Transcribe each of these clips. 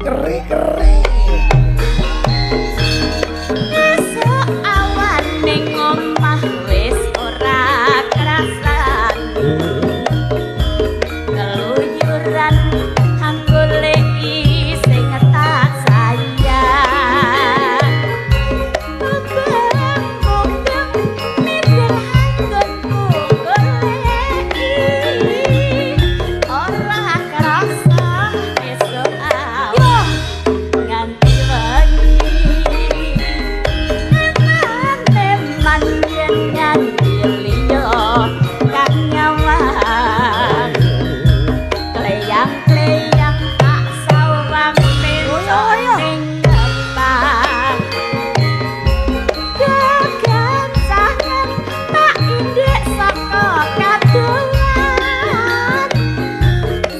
keri-keri. Esuk awan ning omah wis ora krasani. Keluyuran anggoleki sing tak sayang. Mundeng mikir hanggonku goleki. Ora krasa esuk awan nganti wengi. Teman yen nganti liya kang nyawang. Kleyang-kleyang tak sawang ning ngepang. Gegancangan tak indhek saka kadungan.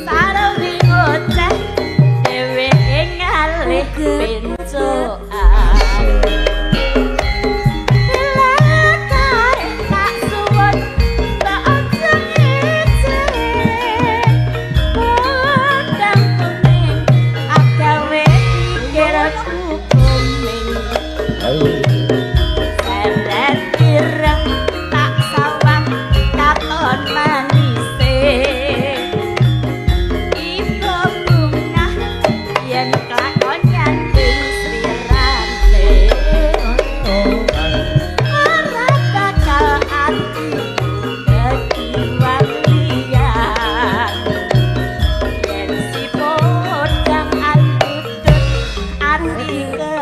Sarewi ngoceh dheweke ngalih pencokan.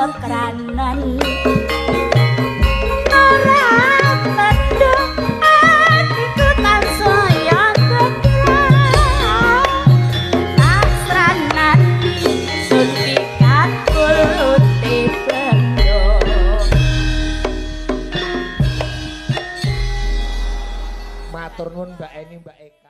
Kekranan ora mendung atiku tansaya kekrang asranan sun pikakul uti bendo. Matur nuwun Mbak Eni Mbak Eka.